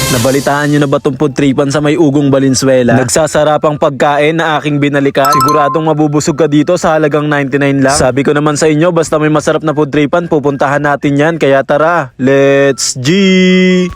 Nabalitaan nyo na ba tong food tripan sa may Ugong Valenzuela? Nagsasarapang pagkain na aking binalikan. Siguradong mabubusog ka dito sa halagang 99 lang. Sabi ko naman sa inyo, basta may masarap na food tripan, pupuntahan natin yan. Kaya tara, let's G!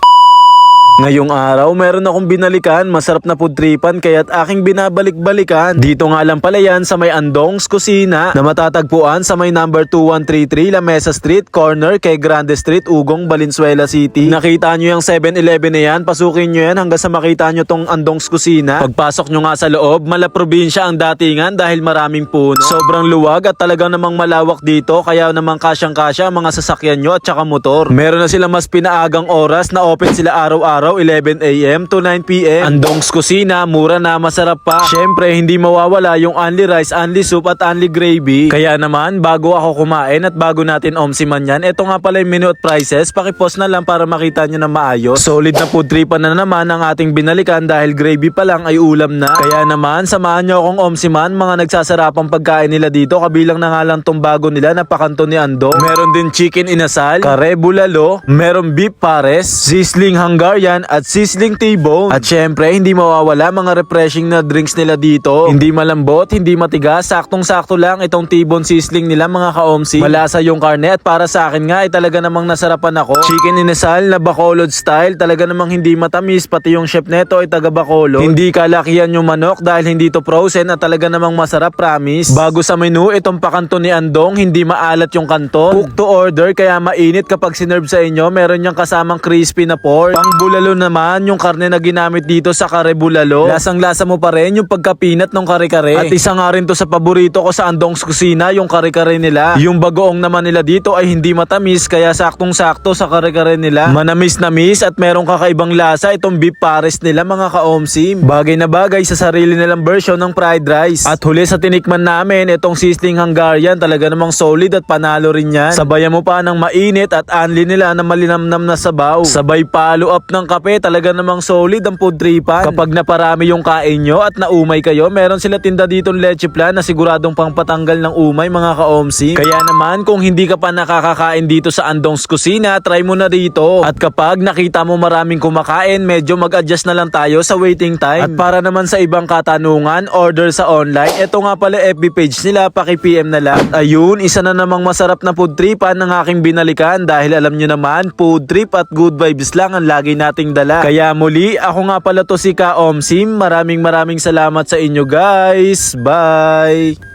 Ngayong araw, meron akong binalikan, masarap na food tripan kaya't aking binabalik-balikan. Dito nga lang pala yan sa may Andong's Kusina na matatagpuan sa may number 2133 La Mesa Street, corner kay Grande Street, Ugong, Valenzuela City. Nakita nyo yung 7-Eleven na yan, pasukin nyo yan hanggang sa makita nyo tong Andong's Kusina. Pagpasok nyo nga sa loob, mala probinsya ang datingan dahil maraming puno. Sobrang luwag at talagang namang malawak dito kaya namang kasyang-kasya ang mga sasakyan nyo at saka motor. Meron na sila mas pinaagang oras na open sila araw-araw 11 AM to 9 PM. Andong's Kusina, mura na, masarap pa. Syempre, hindi mawawala yung only rice, only soup at only gravy. Kaya naman, bago ako kumain at bago natin omsiman yan, eto nga pala yung menu at prices. Pakipost na lang para makita nyo na maayos. Solid na food tripan na naman ang ating binalikan dahil gravy pa lang ay ulam na. Kaya naman, samahan nyo akong omsiman mga nagsasarapang pagkain nila dito. Kabilang na nga lang tong bago nila na pakanto ni Andong. Meron din chicken inasal, kare bulalo, meron beef pares, sizzling Hungarian at sizzling T-bone. At syempre, hindi mawawala mga refreshing na drinks nila dito. Hindi malambot, hindi matigas, saktong-sakto lang itong T-bone sizzling nila mga kaomsi. Malasa yung karne at para sa akin nga ay talaga namang nasarapan ako. Chicken inasal na Bacolod style, talaga namang hindi matamis, pati yung chef neto ay taga Bacolod. Hindi kalakihan yung manok dahil hindi to frozen at talaga namang masarap, promise. Bago sa menu, itong pakanto ni Andong, hindi maalat yung kanton. Cook to order kaya mainit kapag sinerve sa inyo. Meron niyang kasamang crispy na pork. Pang bulalo naman yung karne na ginamit dito sa kare bulalo. Lasang-lasa mo pa rin yung pagkapinat ng kare-kare. At isa nga rin to sa paborito ko sa Andong's Kusina, yung kare-kare nila. Yung bagoong naman nila dito ay hindi matamis kaya saktong-sakto sa kare-kare nila. Manamis-namis at merong kakaibang lasa itong beef pares nila mga kaomsim. Bagay na bagay sa sarili nilang version ng fried rice. At huli sa tinikman namin, itong sizzling Hungarian, talaga namang solid at panalo rin yan. Sabayan mo pa ng mainit at anli nila na malinamnam na sabaw. Sabay follow up ng kape, talaga namang solid ang food tripan. Kapag naparami yung kain nyo at naumay kayo, meron sila tinda dito leche plan na siguradong pangpatanggal ng umay mga kaomsi. Kaya naman kung hindi ka pa nakakakain dito sa Andong's Kusina, try mo na dito. At kapag nakita mo maraming kumakain, medyo mag-adjust na lang tayo sa waiting time. At para naman sa ibang katanungan, order sa online, eto nga pala FB page nila, paki-PM na lang. Ayun, isa na namang masarap na food tripan ng aking binalikan dahil alam nyo naman, food trip at good vibes lang ang lagi nating dala. Kaya muli, ako nga pala to si Ka Omsim. Maraming salamat sa inyo guys. Bye!